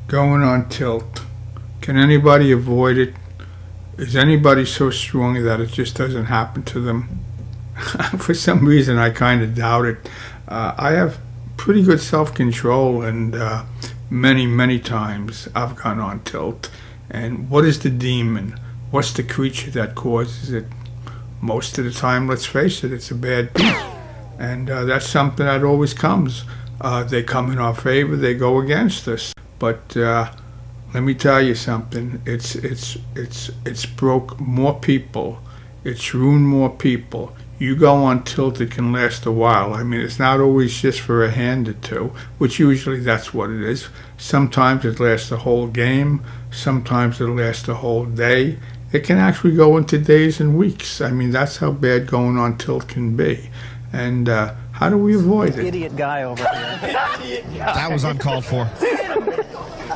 Going on tilt. Can anybody avoid it? Is anybody so strong that it just doesn't happen to them? For some reason, I kind of doubt it. I have pretty good self-control, and many times I've gone on tilt. And what is the demon? What's the creature that causes it? Most of the time, let's face it, it's a bad beat. And that's something that always comes. They come in our favor, they go against us. But let me tell you something. It's broke more people. It's ruined more people. You go on tilt, it can last a while. I mean, it's not always just for a hand or two, which usually that's what it is. Sometimes it lasts a whole game. Sometimes it lasts a whole day. It can actually go into days and weeks. I mean, that's how bad going on tilt can be. And how do we avoid it? Idiot guy over here. That was uncalled for.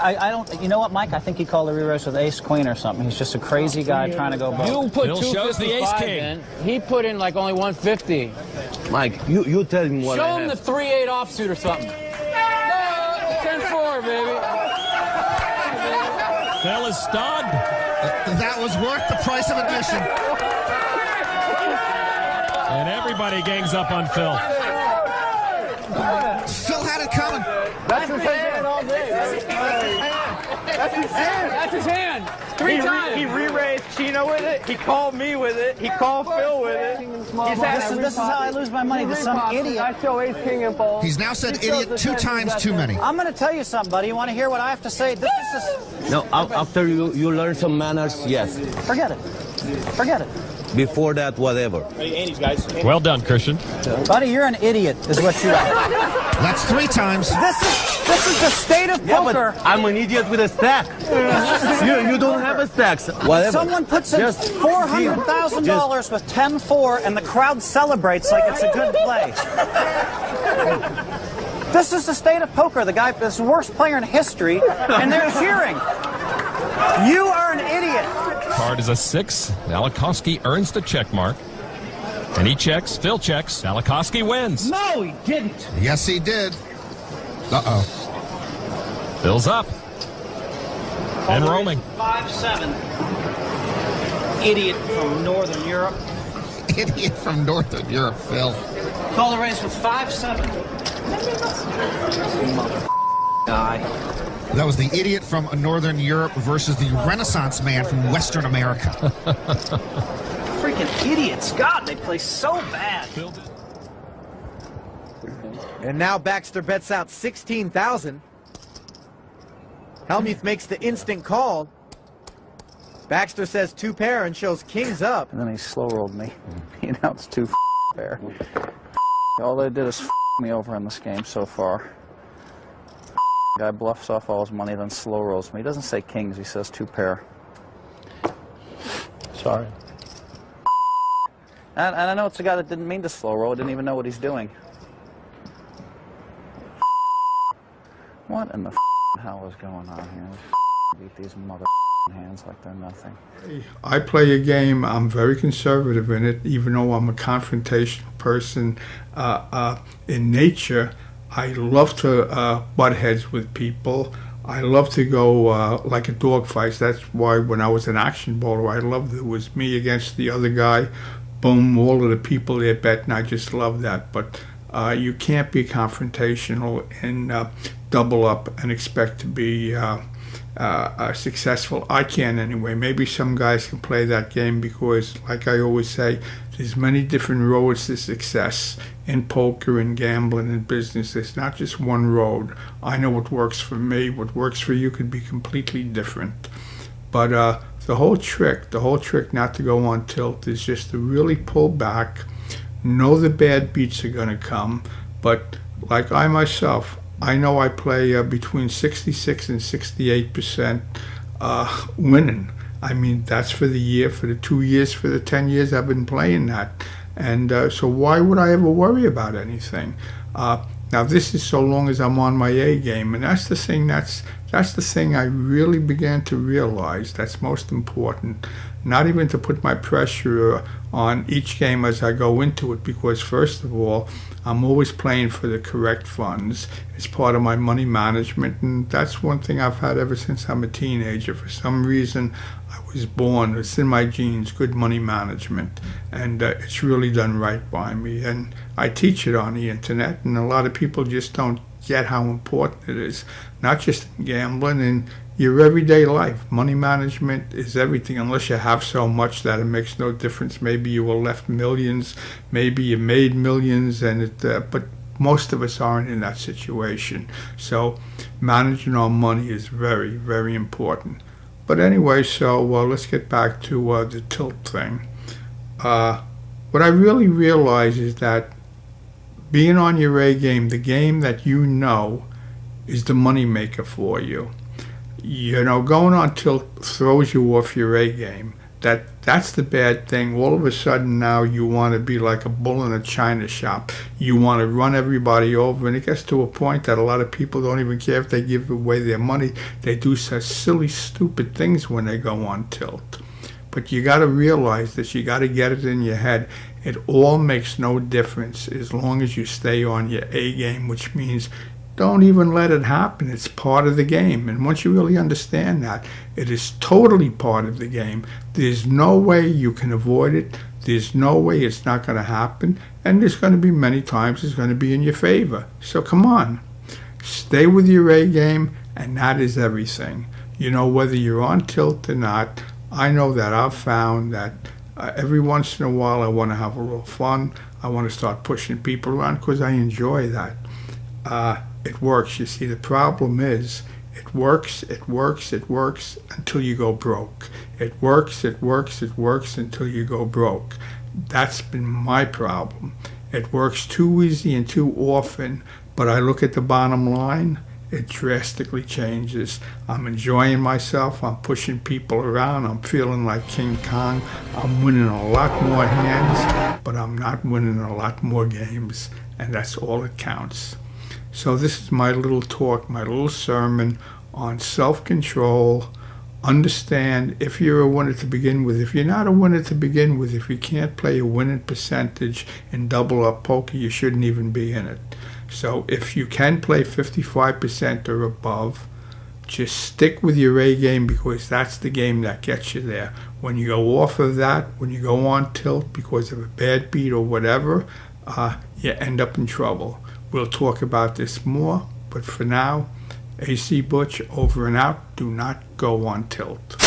I don't. You know what, Mike? I think he called the re-race with ace queen or something. He's just a crazy guy trying to go both. You put Bill shows the ace king. in. He put in like only 150. Mike, you tell him what Show him the 3-8 offsuit or something. No, 10-4, baby. Phil is stunned. That was worth the price of admission. And everybody gangs up on Phil. Phil had it coming. That's his hand all day. That's his hand. That's his hand. Three times. He re-raised Chino with it. He called me with it. He called Phil with it. This is how I lose my money to some idiot. I show ace king and fold. He's now said idiot 2 times too many. I'm going to tell you something, buddy. You want to hear what I have to say? This is No, after you learn some manners, yes. forget it. Forget it. Before that, whatever. Well done, Christian. Buddy, you're an idiot, is what you are. That's 3 times. This is the state of poker. I'm an idiot with a stack. you don't have a stack. Whatever. Someone puts in $400,000 with 10-4, and the crowd celebrates like it's a good play. This is the state of poker. The guy is the worst player in history, and they're cheering. You are an idiot. Card is a 6. Alakowski earns the check mark. And he checks. Phil checks. Alakowski wins. No, he didn't. Yes, he did. Uh-oh. Phil's up. And roaming. 5-7. Idiot from Northern Europe. Idiot from Northern Europe, Phil. Call the race with 5-7. Mother guy. That was the idiot from Northern Europe versus the Renaissance man from Western America. Freaking idiots. God, they play so bad. And now Baxter bets out 16,000. Helmuth makes the instant call. Baxter says 2 pair and shows kings up. And then he slow rolled me. He announced 2 pair. All they did is me over in this game so far. Guy bluffs off all his money, then slow rolls me. He doesn't say kings, he says 2 pair. Sorry. And I know it's a guy that didn't mean to slow roll, didn't even know what he's doing. What in the hell is going on here? Beat these mother hands like they're nothing. I play a game, I'm very conservative in it, even though I'm a confrontational person in nature. I love to butt heads with people. I love to go like a dog fight. That's why when I was an action bowler, I loved it was me against the other guy. Boom, all of the people there betting. I just love that. But you can't be confrontational and double up and expect to be successful. I can anyway. Maybe some guys can play that game because, like I always say, there's many different roads to success in poker and gambling and business. There's not just one road. I know what works for me. What works for you could be completely different. But the whole trick not to go on tilt is just to really pull back, know the bad beats are going to come, but like I myself, I know I play between 66 and 68% winning. I mean, that's for the year, for the 2 years, for the 10 years I've been playing that. And so why would I ever worry about anything? Now, this is so long as I'm on my A game, and that's the thing I really began to realize that's most important. Not even to put my pressure on each game as I go into it, because first of all, I'm always playing for the correct funds. It's part of my money management, and that's one thing I've had ever since I'm a teenager. For some reason, I was born, it's in my genes, good money management, and it's really done right by me. And I teach it on the internet, and a lot of people just don't get how important it is, not just in gambling, in your everyday life. Money management is everything, unless you have so much that it makes no difference. Maybe you were left millions, maybe you made millions, and but most of us aren't in that situation. So managing our money is very, very important. But anyway, so let's get back to the tilt thing. What I really realize is that being on your A game, the game that you know is the money maker for you. You know, going on tilt throws you off your A game. That's the bad thing. All of a sudden now you want to be like a bull in a china shop. You want to run everybody over, and it gets to a point that a lot of people don't even care if they give away their money. They do such silly, stupid things when they go on tilt. But you got to realize this. You got to get it in your head. It all makes no difference as long as you stay on your A game, which means don't even let it happen. It's part of the game. And once you really understand that, it is totally part of the game. There's no way you can avoid it. There's no way it's not going to happen. And there's going to be many times it's going to be in your favor. So come on. Stay with your A game, and that is everything. You know, whether you're on tilt or not, I know that I've found that every once in a while I want to have a little fun. I want to start pushing people around because I enjoy that. It works. You see, the problem is it works until you go broke. It works until you go broke. That's been my problem. It works too easy and too often, but I look at the bottom line, it drastically changes. I'm enjoying myself. I'm pushing people around. I'm feeling like King Kong. I'm winning a lot more hands, but I'm not winning a lot more games, and that's all that counts. So this is my little talk, my little sermon on self-control. Understand if you're a winner to begin with. If you're not a winner to begin with, if you can't play a winning percentage in double-up poker, you shouldn't even be in it. So if you can play 55% or above, just stick with your A game, because that's the game that gets you there. When you go off of that, when you go on tilt because of a bad beat or whatever, you end up in trouble. We'll talk about this more, but for now, AC Butch over and out. Do not go on tilt.